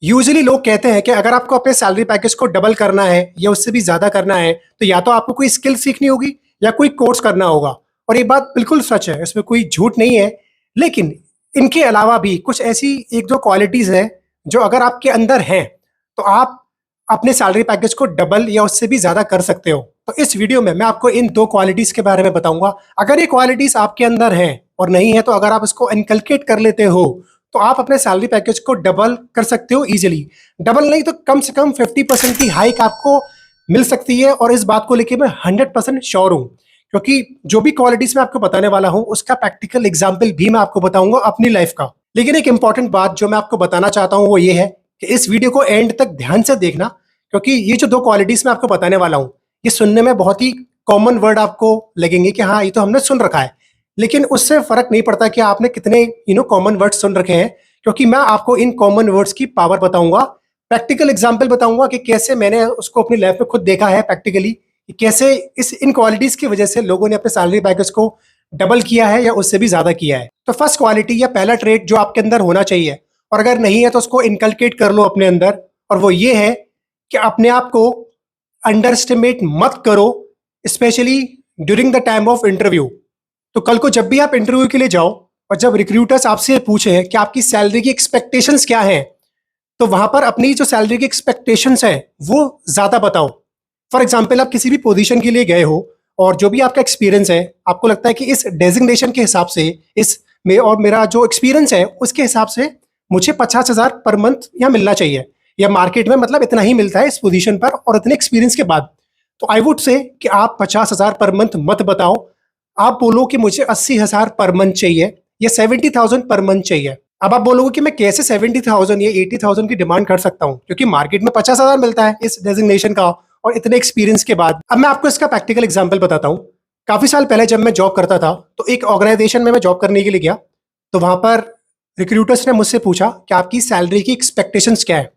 Usually लोग कहते हैं कि अगर आपको अपने सैलरी पैकेज को डबल करना है या उससे भी ज़्यादा करना है, तो या तो आपको कोई स्किल सीखनी होगी या कोई कोर्स करना होगा। और ये बात बिल्कुल सच है, इसमें कोई झूठ नहीं है। लेकिन इनके अलावा भी कुछ ऐसी 1-2 क्वालिटीज़ हैं, जो अगर आपके अंदर हैं, तो आप अपने सैलरी पैकेज को डबल या उससे भी ज़्यादा कर सकते हो। तो इस वीडियो में मैं आपको इन 2 क्वालिटीज़ के बारे में बताऊँगा। अगर ये क्वालिटीज़ आपके अंदर हैं और नहीं है, तो अगर आप इसको इनकलकेट कर लेते हो, तो आप अपने सैलरी पैकेज को डबल कर सकते हो इजीली। डबल नहीं तो कम से कम 50% की हाइक आपको मिल सकती है, और इस बात को लेके मैं 100% श्योर हूँ, क्योंकि जो भी क्वालिटीज मैं आपको बताने वाला हूँ उसका प्रैक्टिकल एग्जाम्पल भी मैं आपको बताऊंगा अपनी लाइफ का। लेकिन एक इंपॉर्टेंट बात जो मैं आपको बताना चाहता हूँ वो ये है कि इस वीडियो को एंड तक ध्यान से देखना, क्योंकि ये जो 2 क्वालिटीज मैं आपको बताने वाला हूँ, ये सुनने में बहुत ही कॉमन वर्ड आपको लगेंगे कि हाँ, ये तो हमने सुन रखा है। लेकिन उससे फर्क नहीं पड़ता कि आपने कितने कॉमन वर्ड्स सुन रखे हैं, क्योंकि मैं आपको इन कॉमन वर्ड्स की पावर बताऊंगा, प्रैक्टिकल एग्जांपल बताऊंगा कि कैसे मैंने उसको अपनी लाइफ में खुद देखा है प्रैक्टिकली, कि कैसे इस इन क्वालिटीज की वजह से लोगों ने अपने सैलरी पैकेज को डबल किया है या उससे भी ज्यादा किया है। तो फर्स्ट क्वालिटी या पहला ट्रेट जो आपके अंदर होना चाहिए, और अगर नहीं है तो उसको इनकलकेट कर लो अपने अंदर, और वो ये है कि अपने आप को अंडर एस्टिमेट मत करो, specially during the time of interview. तो कल को जब भी आप इंटरव्यू के लिए जाओ और जब रिक्रूटर्स आपसे पूछे कि आपकी सैलरी की एक्सपेक्टेशंस क्या हैं, तो वहां पर अपनी जो सैलरी की एक्सपेक्टेशंस है वो ज्यादा बताओ। फॉर एग्जाम्पल, आप किसी भी पोजीशन के लिए गए हो और जो भी आपका एक्सपीरियंस है, आपको लगता है कि इस डेजिग्नेशन के हिसाब से, इस में और मेरा जो एक्सपीरियंस है उसके हिसाब से मुझे 50,000 पर मंथ यहाँ मिलना चाहिए, या मार्केट में मतलब इतना ही मिलता है इस पोजीशन पर और इतने एक्सपीरियंस के बाद। तो आई वुड से कि आप 50,000 पर मंथ मत बताओ, आप बोलो कि मुझे 80,000 पर मंथ चाहिए या 70,000 पर मंथ चाहिए। अब आप बोलोगे कि मैं कैसे 70,000 या 80,000 की डिमांड कर सकता हूँ, क्योंकि मार्केट में 50,000 मिलता है इस डेजिग्नेशन का और इतने एक्सपीरियंस के बाद। अब मैं आपको इसका प्रैक्टिकल एग्जांपल बताता हूँ। काफी साल पहले जब मैं जॉब करता था, तो एक ऑर्गेनाइजेशन में मैं जॉब करने के लिए गया, तो वहां पर रिक्रूटर्स ने मुझसे पूछा कि आपकी सैलरी की एक्सपेक्टेशंस क्या है।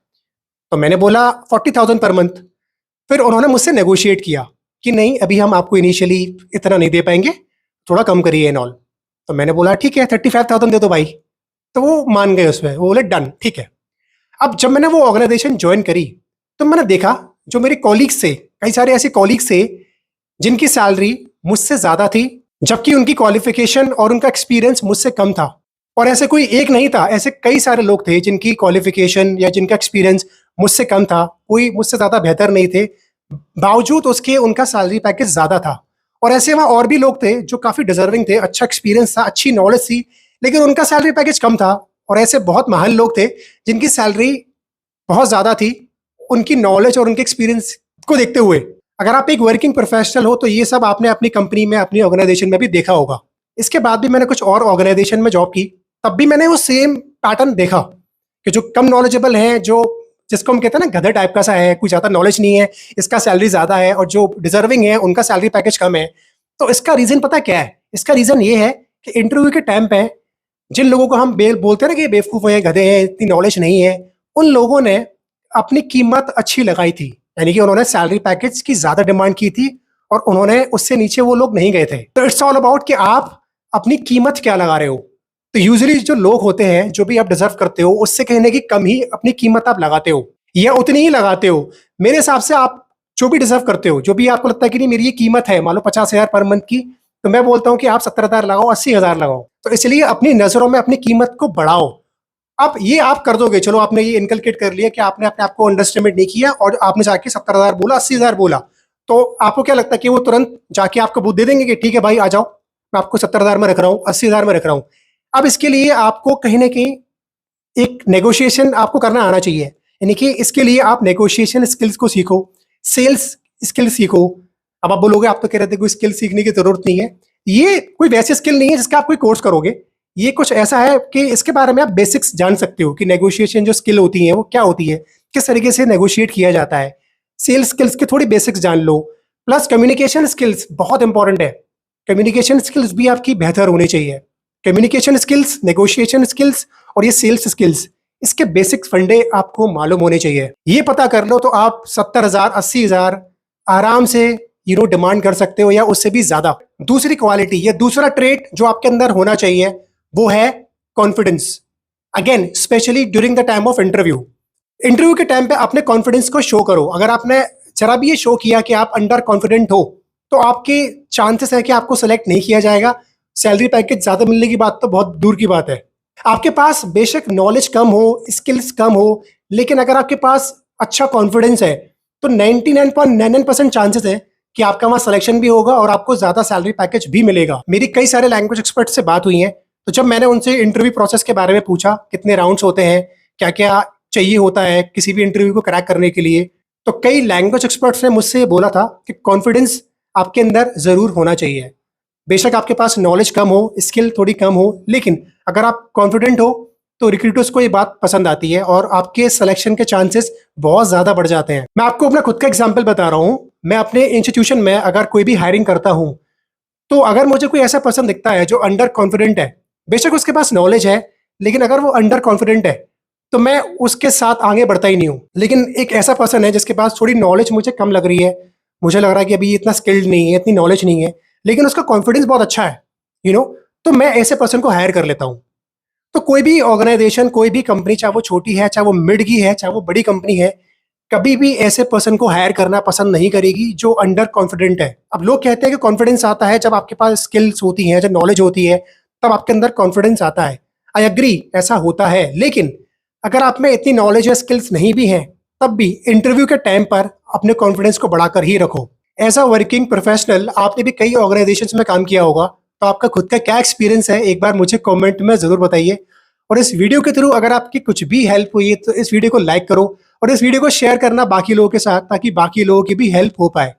तो मैंने बोला 40,000 पर मंथ। फिर उन्होंने मुझसे नेगोशिएट किया कि नहीं, अभी हम आपको इनिशियली इतना नहीं दे पाएंगे, थोड़ा कम करिए एंड ऑल। तो मैंने बोला ठीक है, 35,000 दे दो भाई। तो वो मान गए उसमें, वो बोले डन, ठीक है। अब जब मैंने वो ऑर्गेनाइजेशन ज्वाइन करी, तो मैंने देखा जो मेरे कॉलीग्स थे, कई सारे ऐसे कॉलीग्स थे जिनकी सैलरी मुझसे ज्यादा थी, जबकि उनकी क्वालिफिकेशन और उनका एक्सपीरियंस मुझसे कम था। और ऐसे कोई एक नहीं था, ऐसे कई सारे लोग थे जिनकी क्वालिफिकेशन या जिनका एक्सपीरियंस मुझसे कम था, कोई मुझसे ज्यादा बेहतर नहीं थे, बावजूद उसके उनका सैलरी पैकेज ज्यादा था। और ऐसे वहाँ और भी लोग थे जो काफी डिजर्विंग थे, अच्छा एक्सपीरियंस था, अच्छी नॉलेज थी, लेकिन उनका सैलरी पैकेज कम था। और ऐसे बहुत महान लोग थे जिनकी सैलरी बहुत ज्यादा थी, उनकी नॉलेज और उनके एक्सपीरियंस को देखते हुए। अगर आप एक वर्किंग प्रोफेशनल हो तो ये सब आपने अपनी कंपनी में, अपनी ऑर्गेनाइजेशन में भी देखा होगा। इसके बाद भी मैंने कुछ और ऑर्गेनाइजेशन में जॉब की, तब भी मैंने वो सेम पैटर्न देखा कि जो कम नॉलेजेबल है, जो जिसको हम कहते हैं ना गधे टाइप का सा है, कुछ ज्यादा नॉलेज नहीं है, इसका सैलरी ज्यादा है, और जो डिजर्विंग है उनका सैलरी पैकेज कम है। तो इसका रीजन पता क्या है? इसका रीजन ये है कि इंटरव्यू के टाइम पे जिन लोगों को हम बेल बोलते हैं ना कि बेवकूफ हैं, गधे हैं, इतनी नॉलेज नहीं है, उन लोगों ने अपनी कीमत अच्छी लगाई थी, यानी कि उन्होंने सैलरी पैकेज की ज्यादा डिमांड की थी, और उन्होंने उससे नीचे वो लोग नहीं गए थे। तो इट्स ऑल अबाउट कि आप अपनी कीमत क्या लगा रहे हो। तो यूजुअली जो लोग होते हैं, जो भी आप डिजर्व करते हो, उससे कहने की कम ही अपनी कीमत आप लगाते हो, या उतनी ही लगाते हो। मेरे हिसाब से आप जो भी डिजर्व करते हो, जो भी आपको लगता है कि नहीं मेरी ये कीमत है, मान लो 50,000 पर मंथ की, तो मैं बोलता हूँ कि आप 70,000 लगाओ, 80,000 लगाओ। तो इसलिए अपनी नजरों में अपनी कीमत को बढ़ाओ। अब ये आप कर दोगे, चलो आपने ये इनकलकेट कर लिया कि आपने अपने आप को अंडरस्टिमेट नहीं किया और आपने जाके 70,000 बोला, 80,000 बोला, तो आपको क्या लगता है कि वो तुरंत जाके आपको बुद्ध दे देंगे कि ठीक है भाई आ जाओ, मैं आपको 70,000 में रख रहा हूँ, 80,000 में रख रहा हूँ। अब इसके लिए आपको कहीं ना कहीं एक नेगोशिएशन आपको करना आना चाहिए, यानी कि इसके लिए आप नेगोशिएशन स्किल्स को सीखो, सेल्स स्किल सीखो। अब आप बोलोगे आप तो कह रहे थे कोई स्किल सीखने की जरूरत नहीं है। ये कोई वैसे स्किल नहीं है जिसका आप कोई कोर्स करोगे, ये कुछ ऐसा है कि इसके बारे में आप बेसिक्स जान सकते हो कि नेगोशिएशन जो स्किल होती है वो क्या होती है, किस तरीके से नेगोशिएट किया जाता है। सेल्स स्किल्स के थोड़ी बेसिक्स जान लो, प्लस कम्युनिकेशन स्किल्स बहुत इंपॉर्टेंट है। कम्युनिकेशन स्किल्स भी आपकी बेहतर होनी चाहिए। कम्युनिकेशन स्किल्स, नेगोशिएशन स्किल्स और ये सेल्स स्किल्स, इसके बेसिक फंडे आपको मालूम होने चाहिए। ये पता कर लो तो आप 70,000 80,000 आराम से डिमांड कर सकते हो, या उससे भी ज्यादा। दूसरी क्वालिटी या दूसरा ट्रेट जो आपके अंदर होना चाहिए वो है confidence. Again specially during the time of interview. Interview के टाइम पे अपने कॉन्फिडेंस को शो करो। अगर आपने जरा भी ये शो किया कि आप अंडर कॉन्फिडेंट हो, तो आपके चांसेस है कि आपको सेलेक्ट नहीं किया जाएगा। सैलरी पैकेज ज्यादा मिलने की बात तो बहुत दूर की बात है। आपके पास बेशक नॉलेज कम हो, स्किल्स कम हो, लेकिन अगर आपके पास अच्छा कॉन्फिडेंस है, तो 99.99% चांसेस है कि आपका वहां सिलेक्शन भी होगा और आपको ज्यादा सैलरी पैकेज भी मिलेगा। मेरी कई सारे लैंग्वेज एक्सपर्ट से बात हुई है, तो जब मैंने उनसे इंटरव्यू प्रोसेस के बारे में पूछा, कितने राउंड्स होते हैं, क्या क्या चाहिए होता है किसी भी इंटरव्यू को क्रैक करने के लिए, तो कई लैंग्वेज एक्सपर्ट्स ने मुझसे बोला था कि कॉन्फिडेंस आपके अंदर जरूर होना चाहिए। बेशक आपके पास नॉलेज कम हो, स्किल थोड़ी कम हो, लेकिन अगर आप कॉन्फिडेंट हो तो रिक्रूटर्स को ये बात पसंद आती है और आपके सिलेक्शन के चांसेस बहुत ज्यादा बढ़ जाते हैं। मैं आपको अपना खुद का एग्जांपल बता रहा हूँ। मैं अपने इंस्टीट्यूशन में अगर कोई भी हायरिंग करता हूँ, तो अगर मुझे कोई ऐसा पर्सन दिखता है जो अंडर कॉन्फिडेंट है, बेशक उसके पास नॉलेज है, लेकिन अगर वो अंडर कॉन्फिडेंट है, तो मैं उसके साथ आगे बढ़ता ही नहीं हूँ। लेकिन एक ऐसा पर्सन है जिसके पास थोड़ी नॉलेज मुझे कम लग रही है, मुझे लग रहा है कि अभी इतना स्किल्ड नहीं है, इतनी नॉलेज नहीं है, लेकिन उसका कॉन्फिडेंस बहुत अच्छा है, तो मैं ऐसे पर्सन को हायर कर लेता हूँ। तो कोई भी ऑर्गेनाइजेशन, कोई भी कंपनी, चाहे वो छोटी है, चाहे वो मिड की है, चाहे वो बड़ी कंपनी है, कभी भी ऐसे पर्सन को हायर करना पसंद नहीं करेगी जो अंडर कॉन्फिडेंट है। अब लोग कहते हैं कि कॉन्फिडेंस आता है जब आपके पास स्किल्स होती हैं, जब नॉलेज होती है, तब आपके अंदर कॉन्फिडेंस आता है। आई एग्री, ऐसा होता है, लेकिन अगर आप में इतनी नॉलेज या स्किल्स नहीं भी हैं, तब भी इंटरव्यू के टाइम पर अपने कॉन्फिडेंस को बढ़ाकर ही रखो। एज अ वर्किंग प्रोफेशनल आपने भी कई ऑर्गेनाइजेशंस में काम किया होगा, तो आपका खुद का क्या एक्सपीरियंस है एक बार मुझे कमेंट में जरूर बताइए। और इस वीडियो के थ्रू अगर आपकी कुछ भी हेल्प हुई है तो इस वीडियो को लाइक करो और इस वीडियो को शेयर करना बाकी लोगों के साथ, ताकि बाकी लोगों की भी हेल्प हो पाए।